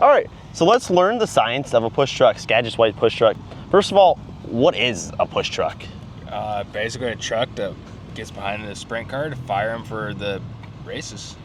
All right, so let's learn the science of a push truck, Skagit's White push truck. First of all, what is a push truck? Basically a truck that gets behind the sprint car to fire them for the races.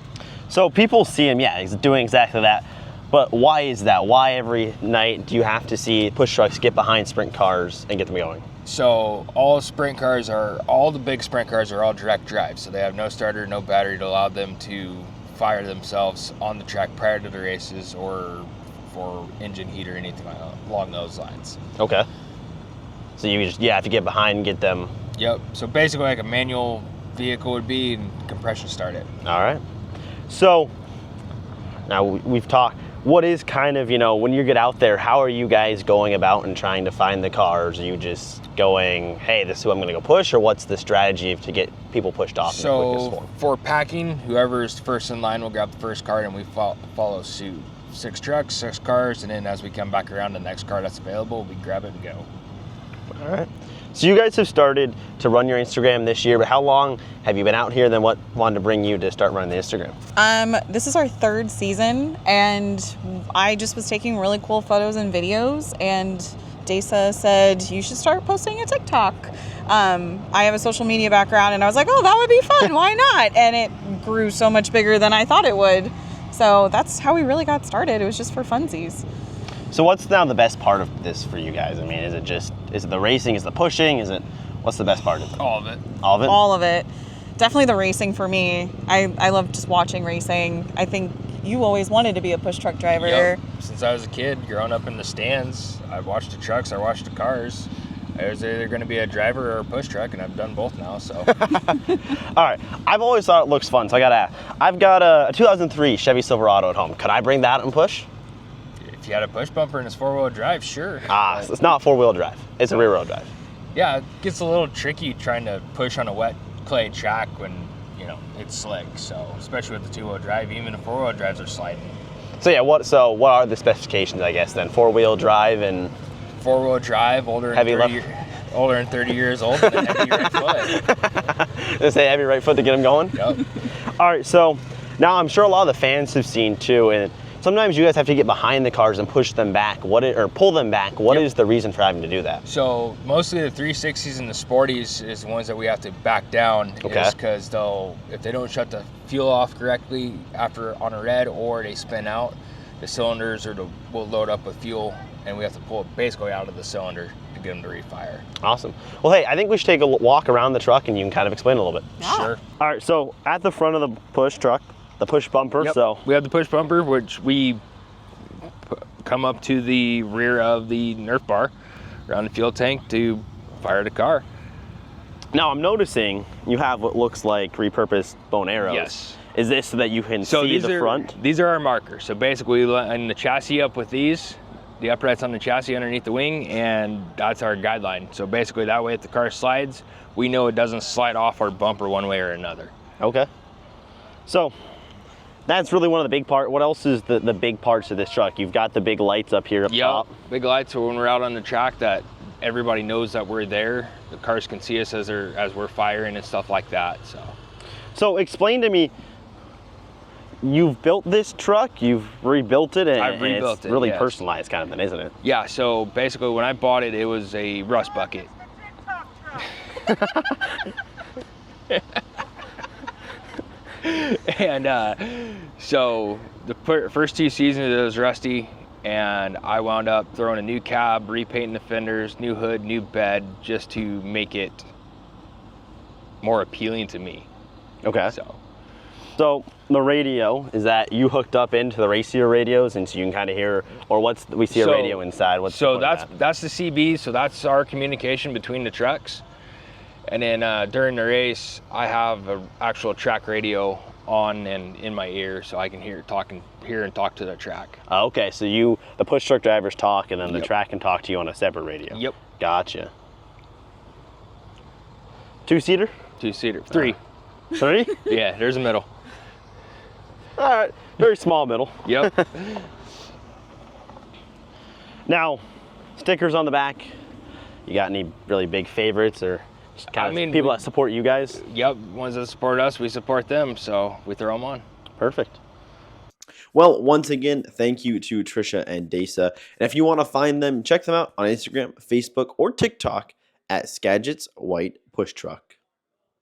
So people see him, yeah, he's doing exactly that. But why is that? Why every night do you have to see push trucks get behind sprint cars and get them going? So all the big sprint cars are all direct drive. So they have no starter, no battery to allow them to fire themselves on the track prior to the races or for engine heat or anything along those lines. Okay. So you have to get behind and get them. Yep. So basically like a manual vehicle would be and compression start it. All right. So now we've talked. What is kind of, when you get out there, how are you guys going about and trying to find the cars? Are you just going, hey, this is who I'm going to go push, or what's the strategy to get people pushed off in the quickest form? For packing, whoever's first in line will grab the first card and we follow suit. 6 trucks, 6 cars, and then as we come back around the next car that's available, we grab it and go. All right. So you guys have started to run your Instagram this year, but how long have you been out here? Then what wanted to bring you to start running the Instagram? This is our 3rd season, and I just was taking really cool photos and videos, and Desa said, you should start posting a TikTok. I have a social media background, and I was like, oh, that would be fun. Why not? And it grew so much bigger than I thought it would. So that's how we really got started. It was just for funsies. So what's now the best part of this for you guys? I mean, is it the racing? Is it the pushing? What's the best part of it? All of it. All of it? All of it. Definitely the racing for me. I love just watching racing. I think you always wanted to be a push truck driver. Yep. Since I was a kid, growing up in the stands, I watched the trucks, I watched the cars. I was either going to be a driver or a push truck, and I've done both now, so. All right. I've always thought it looks fun, so I got to ask. I've got a 2003 Chevy Silverado at home. Could I bring that and push? If you had a push bumper and it's 4-wheel drive, sure. So it's not 4-wheel drive. It's a rear-wheel drive. Yeah, it gets a little tricky trying to push on a wet clay track when, it's slick. So, especially with the 2-wheel drive, even the 4-wheel drives are sliding. So yeah, what are the specifications, I guess, then? 4-wheel drive and 4-wheel drive, older than 30 years old, and a heavy right foot. They say heavy right foot to get them going? Yep. All right, so now I'm sure a lot of the fans have seen too, and sometimes you guys have to get behind the cars and push them back, or pull them back. What is the reason for having to do that? So mostly the 360s and the Sporties is the ones that we have to back down. Okay. Is because if they don't shut the fuel off correctly on a red, or they spin out, the cylinders will load up with fuel, and we have to pull it basically out of the cylinder to get them to refire. Awesome. Well, hey, I think we should take a walk around the truck and you can kind of explain a little bit. Yeah. Sure. All right, so at the front of the push truck, the push bumper, Yep. so we have the push bumper, which we come up to the rear of the Nerf bar around the fuel tank to fire the car. now I'm noticing you have what looks like repurposed bone arrows. Yes. Is this so that you can see the front? These are our markers. So basically, we line the chassis up with these, the uprights on the chassis underneath the wing, and that's our guideline. So basically, that way if the car slides, we know it doesn't slide off our bumper one way or another. Okay. So that's really one of the big parts. What else is the big parts of this truck? You've got the big lights up here up top. Big lights, so when we're out on the track, that everybody knows that we're there. The cars can see us as we're firing and stuff like that. So explain to me, you've built this truck, you've rebuilt it, and I've rebuilt it's it, really yes. personalized kind of thing, isn't it? Yeah, so basically when I bought it, it was a rust bucket. And so the first 2 seasons it was rusty, and I wound up throwing a new cab, repainting the fenders, new hood, new bed, just to make it more appealing to me. Okay. So the radio, is that you hooked up into the racier radios, and so you can kind of hear, or we see a radio inside? What's so the point of that? that's the CB, so that's our communication between the trucks. And then during the race, I have an actual track radio on and in my ear, so I can hear and talk to the track. Okay, so the push truck drivers talk, and then the Yep. track can talk to you on a separate radio. Yep. Gotcha. 2-seater? 2-seater. 3. 3? Yeah, there's a middle. All right, very small middle. Yep. Now, stickers on the back. You got any really big favorites, or just kind of people that support you guys? Yep, ones that support us, we support them, so we throw them on. Perfect. Well, once again, thank you to Trisha and Dasa. And if you want to find them, check them out on Instagram, Facebook, or TikTok at Skagit's White Push Truck.